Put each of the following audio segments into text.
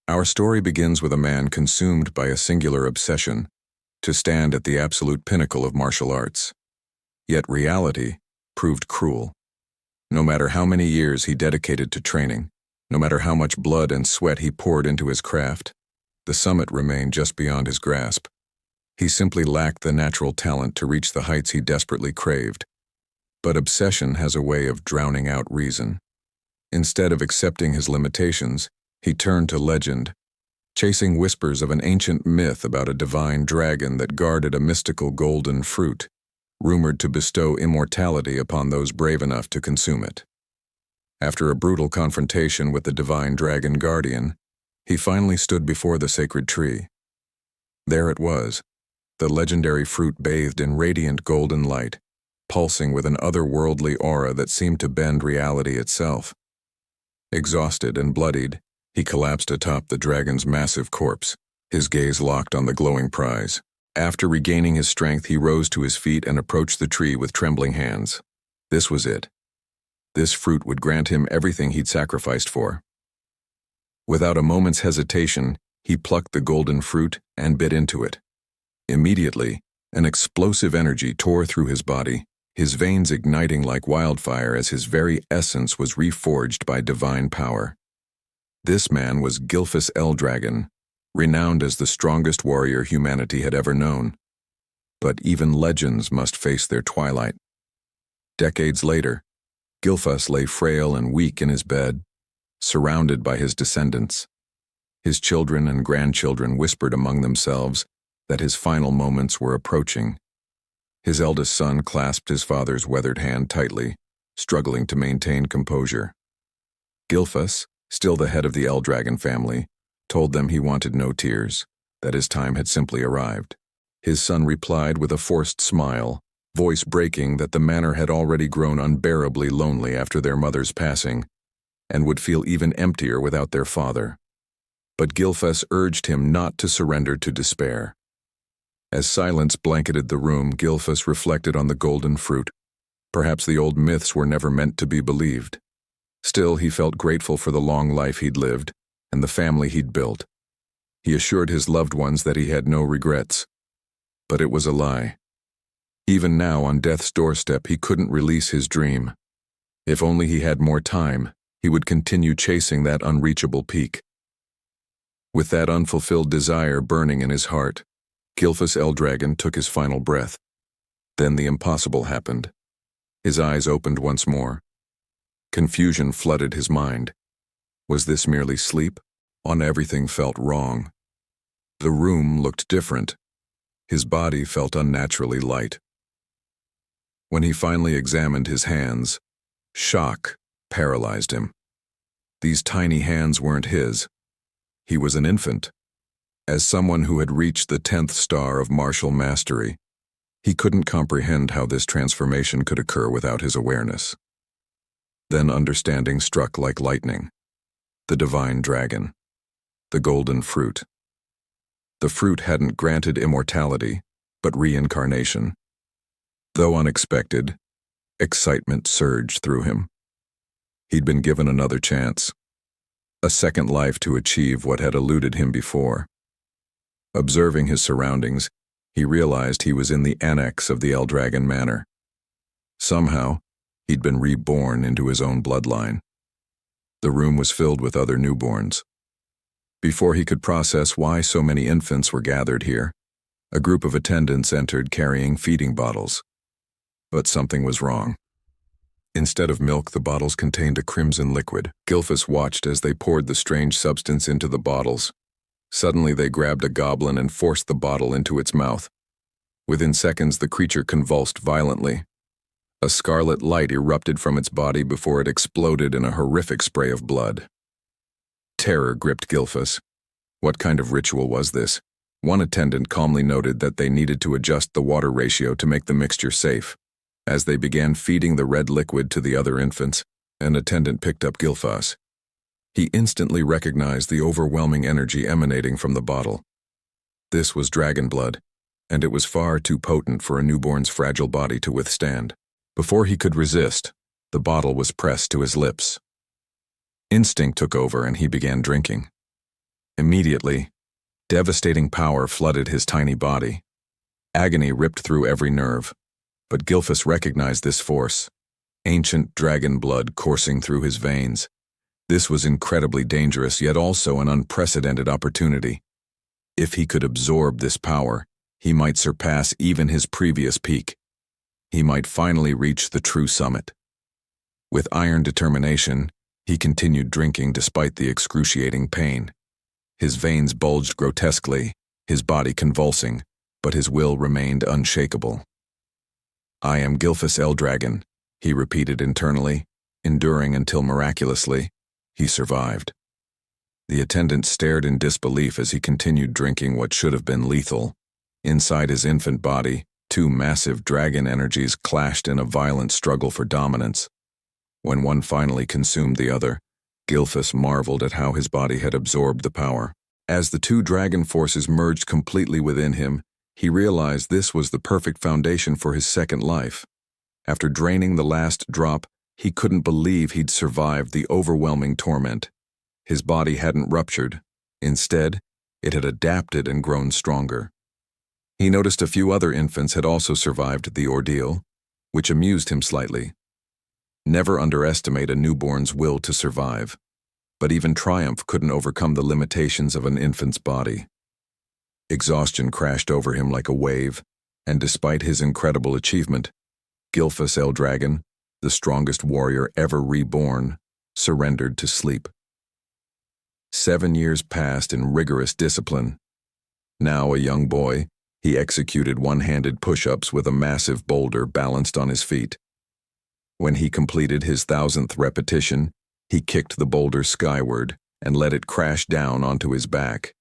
Our story begins with a man consumed by a singular obsession to stand at the absolute pinnacle of martial arts. Yet reality proved cruel. No matter how many years he dedicated to training, no matter how much blood and sweat he poured into his craft, the summit remained just beyond his grasp. He simply lacked the natural talent to reach the heights he desperately craved. But obsession has a way of drowning out reason. Instead of accepting his limitations, he turned to legend, chasing whispers of an ancient myth about a divine dragon that guarded a mystical golden fruit, rumored to bestow immortality upon those brave enough to consume it. After a brutal confrontation with the divine dragon guardian, he finally stood before the sacred tree. There it was, the legendary fruit bathed in radiant golden light, pulsing with an otherworldly aura that seemed to bend reality itself. Exhausted and bloodied, he collapsed atop the dragon's massive corpse, his gaze locked on the glowing prize. After regaining his strength, he rose to his feet and approached the tree with trembling hands. This was it. This fruit would grant him everything he'd sacrificed for. Without a moment's hesitation, he plucked the golden fruit and bit into it. Immediately, an explosive energy tore through his body, his veins igniting like wildfire as his very essence was reforged by divine power. This man was Zeke Eldragon, renowned as the strongest warrior humanity had ever known. But even legends must face their twilight. Decades later, Zeke lay frail and weak in his bed, surrounded by his descendants. His children and grandchildren whispered among themselves that his final moments were approaching. His eldest son clasped his father's weathered hand tightly, struggling to maintain composure. Zeke, still the head of the Eldragon family, told them he wanted no tears, that his time had simply arrived. His son replied with a forced smile, voice breaking that the manor had already grown unbearably lonely after their mother's passing, and would feel even emptier without their father. But Zeke urged him not to surrender to despair. As silence blanketed the room, Zeke reflected on the golden fruit. Perhaps the old myths were never meant to be believed. Still, he felt grateful for the long life he'd lived and the family he'd built. He assured his loved ones that he had no regrets. But it was a lie. Even now, on death's doorstep, he couldn't release his dream. If only he had more time, he would continue chasing that unreachable peak. With that unfulfilled desire burning in his heart, Zeke Eldragon took his final breath. Then the impossible happened. His eyes opened once more. Confusion flooded his mind. Was this merely sleep? Everything felt wrong. The room looked different. His body felt unnaturally light. When he finally examined his hands, shock paralyzed him. These tiny hands weren't his. He was an infant. As someone who had reached the 10th star of martial mastery, he couldn't comprehend how this transformation could occur without his awareness. Then understanding struck like lightning. The divine dragon. The golden fruit. The fruit hadn't granted immortality, but reincarnation. Though unexpected, excitement surged through him. He'd been given another chance. A second life to achieve what had eluded him before. Observing his surroundings, he realized he was in the annex of the Eldragon Manor. Somehow, he'd been reborn into his own bloodline. The room was filled with other newborns. Before he could process why so many infants were gathered here, a group of attendants entered carrying feeding bottles. But something was wrong. Instead of milk, the bottles contained a crimson liquid. Zeke watched as they poured the strange substance into the bottles. Suddenly they grabbed a goblin and forced the bottle into its mouth. Within seconds, the creature convulsed violently. A scarlet light erupted from its body before it exploded in a horrific spray of blood. Terror gripped Zeke. What kind of ritual was this? One attendant calmly noted that they needed to adjust the water ratio to make the mixture safe. As they began feeding the red liquid to the other infants, an attendant picked up Zeke. He instantly recognized the overwhelming energy emanating from the bottle. This was dragon blood, and it was far too potent for a newborn's fragile body to withstand. Before he could resist, the bottle was pressed to his lips. Instinct took over and he began drinking. Immediately, devastating power flooded his tiny body. Agony ripped through every nerve, but Gilfus recognized this force, ancient dragon blood coursing through his veins. This was incredibly dangerous, yet also an unprecedented opportunity. If he could absorb this power, he might surpass even his previous peak. He might finally reach the true summit. With iron determination, he continued drinking despite the excruciating pain. His veins bulged grotesquely, his body convulsing, but his will remained unshakable. "I am Gilfus Eldragon," he repeated internally, enduring until miraculously, he survived. The attendant stared in disbelief as he continued drinking what should have been lethal. Inside his infant body, two massive dragon energies clashed in a violent struggle for dominance. When one finally consumed the other, Gilfus marveled at how his body had absorbed the power. As the two dragon forces merged completely within him, he realized this was the perfect foundation for his second life. After draining the last drop, he couldn't believe he'd survived the overwhelming torment. His body hadn't ruptured. Instead, it had adapted and grown stronger. He noticed a few other infants had also survived the ordeal, which amused him slightly. Never underestimate a newborn's will to survive, but even triumph couldn't overcome the limitations of an infant's body. Exhaustion crashed over him like a wave, and despite his incredible achievement, Gilfus Eldragon, the strongest warrior ever reborn, surrendered to sleep. 7 years passed in rigorous discipline. Now a young boy, he executed one-handed push-ups with a massive boulder balanced on his feet. When he completed his 1,000th repetition, he kicked the boulder skyward and let it crash down onto his back.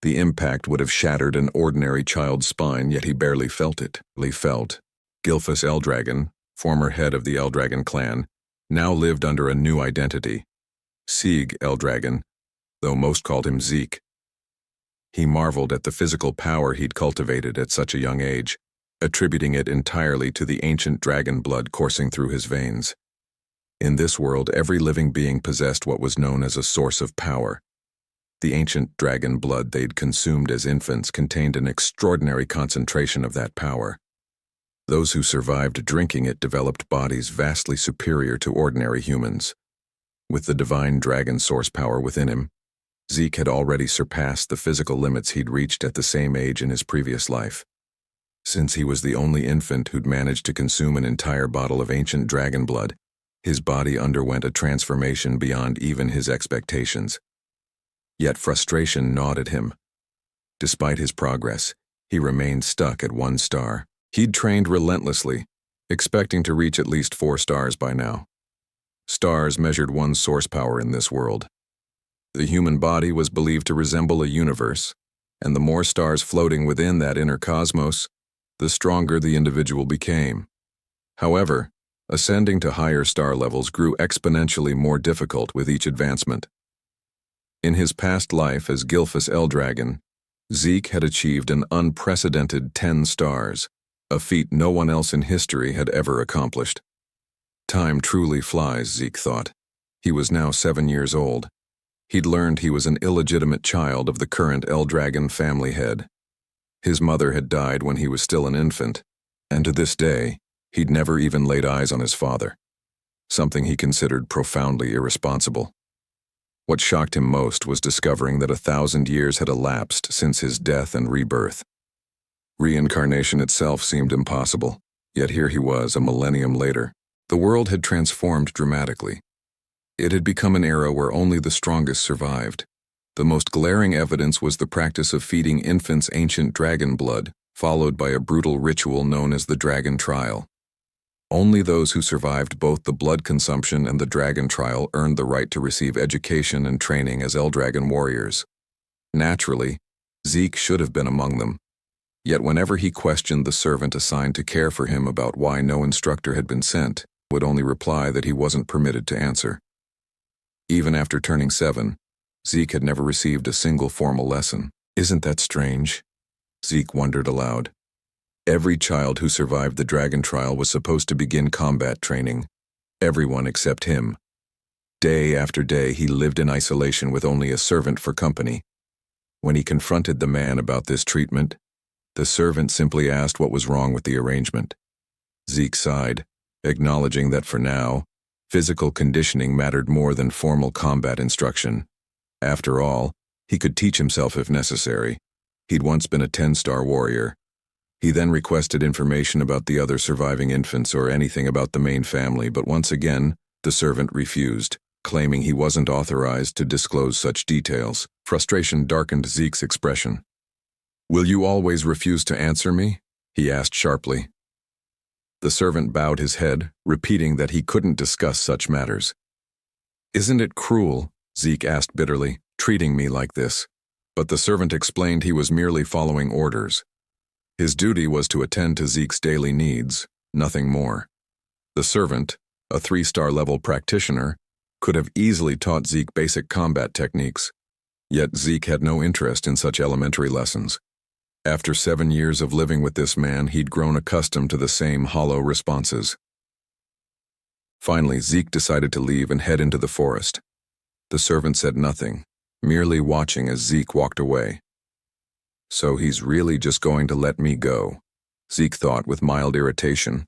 The impact would have shattered an ordinary child's spine, yet he barely felt it. Gilfus Eldragon, former head of the Eldragon clan, now lived under a new identity, Zeke Eldragon, though most called him Zeke. He marveled at the physical power he'd cultivated at such a young age, attributing it entirely to the ancient dragon blood coursing through his veins. In this world, every living being possessed what was known as a source of power. The ancient dragon blood they'd consumed as infants contained an extraordinary concentration of that power. Those who survived drinking it developed bodies vastly superior to ordinary humans. With the divine dragon source power within him, Zeke had already surpassed the physical limits he'd reached at the same age in his previous life. Since he was the only infant who'd managed to consume an entire bottle of ancient dragon blood, his body underwent a transformation beyond even his expectations. Yet frustration gnawed at him. Despite his progress, he remained stuck at 1 star. He'd trained relentlessly, expecting to reach at least 4 stars by now. Stars measured one's source power in this world. The human body was believed to resemble a universe, and the more stars floating within that inner cosmos, the stronger the individual became. However, ascending to higher star levels grew exponentially more difficult with each advancement. In his past life as Gilfus Eldragon, Zeke had achieved an unprecedented 10 stars, a feat no one else in history had ever accomplished. Time truly flies, Zeke thought. He was now 7 years old. He'd learned he was an illegitimate child of the current Eldragon family head. His mother had died when he was still an infant, and to this day, he'd never even laid eyes on his father, something he considered profoundly irresponsible. What shocked him most was discovering that 1,000 years had elapsed since his death and rebirth. Reincarnation itself seemed impossible, yet here he was a millennium later. The world had transformed dramatically. It had become an era where only the strongest survived. The most glaring evidence was the practice of feeding infants ancient dragon blood, followed by a brutal ritual known as the dragon trial. Only those who survived both the blood consumption and the dragon trial earned the right to receive education and training as Eldragon warriors. Naturally, Zeke should have been among them. Yet whenever he questioned the servant assigned to care for him about why no instructor had been sent, he would only reply that he wasn't permitted to answer. Even after turning 7, Zeke had never received a single formal lesson. Isn't that strange? Zeke wondered aloud. Every child who survived the dragon trial was supposed to begin combat training. Everyone except him. Day after day he lived in isolation with only a servant for company, When he confronted the man about this treatment, the servant simply asked what was wrong with the arrangement. Zeke sighed, acknowledging that for now, physical conditioning mattered more than formal combat instruction. After all, he could teach himself if necessary. He'd once been a 10-star warrior. He then requested information about the other surviving infants or anything about the main family, but once again, the servant refused, claiming he wasn't authorized to disclose such details. Frustration darkened Zeke's expression. "Will you always refuse to answer me?" he asked sharply. The servant bowed his head, repeating that he couldn't discuss such matters. "Isn't it cruel," Zeke asked bitterly, "treating me like this?" But the servant explained he was merely following orders. His duty was to attend to Zeke's daily needs, nothing more. The servant, a 3-star level practitioner, could have easily taught Zeke basic combat techniques, yet Zeke had no interest in such elementary lessons. After 7 years of living with this man, he'd grown accustomed to the same hollow responses. Finally, Zeke decided to leave and head into the forest. The servant said nothing, merely watching as Zeke walked away. So he's really just going to let me go, Zeke thought with mild irritation.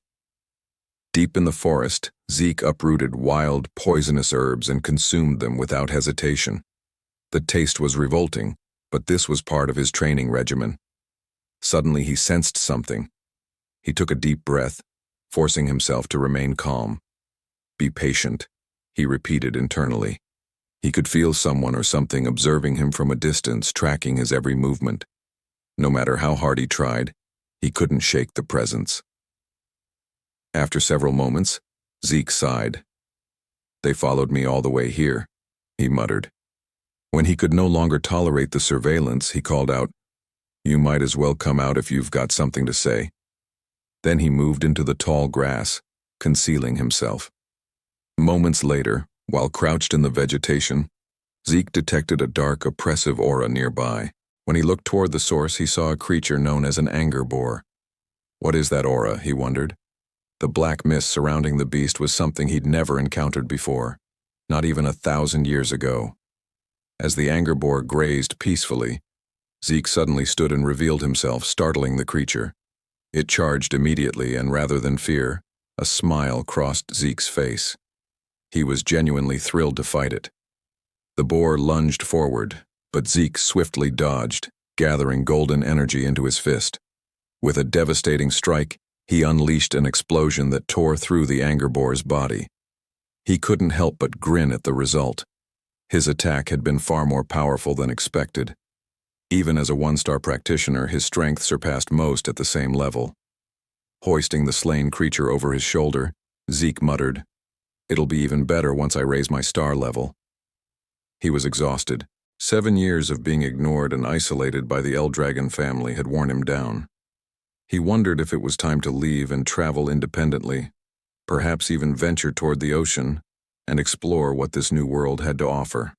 Deep in the forest, Zeke uprooted wild, poisonous herbs and consumed them without hesitation. The taste was revolting, but this was part of his training regimen. Suddenly he sensed something. He took a deep breath, forcing himself to remain calm. "Be patient," he repeated internally. He could feel someone or something observing him from a distance, tracking his every movement. No matter how hard he tried, he couldn't shake the presence. After several moments, Zeke sighed. "They followed me all the way here," he muttered. When he could no longer tolerate the surveillance, he called out, "You might as well come out if you've got something to say." Then he moved into the tall grass, concealing himself. Moments later, while crouched in the vegetation, Zeke detected a dark, oppressive aura nearby. When he looked toward the source, he saw a creature known as an anger boar. What is that aura, he wondered. The black mist surrounding the beast was something he'd never encountered before, not even 1,000 years ago. As the anger boar grazed peacefully, Zeke suddenly stood and revealed himself, startling the creature. It charged immediately, and rather than fear, a smile crossed Zeke's face. He was genuinely thrilled to fight it. The boar lunged forward, but Zeke swiftly dodged, gathering golden energy into his fist. With a devastating strike, he unleashed an explosion that tore through the anger boar's body. He couldn't help but grin at the result. His attack had been far more powerful than expected. Even as a 1-star practitioner, his strength surpassed most at the same level. Hoisting the slain creature over his shoulder, Zeke muttered, "It'll be even better once I raise my star level." He was exhausted. 7 years of being ignored and isolated by the Eldragon family had worn him down. He wondered if it was time to leave and travel independently, perhaps even venture toward the ocean and explore what this new world had to offer.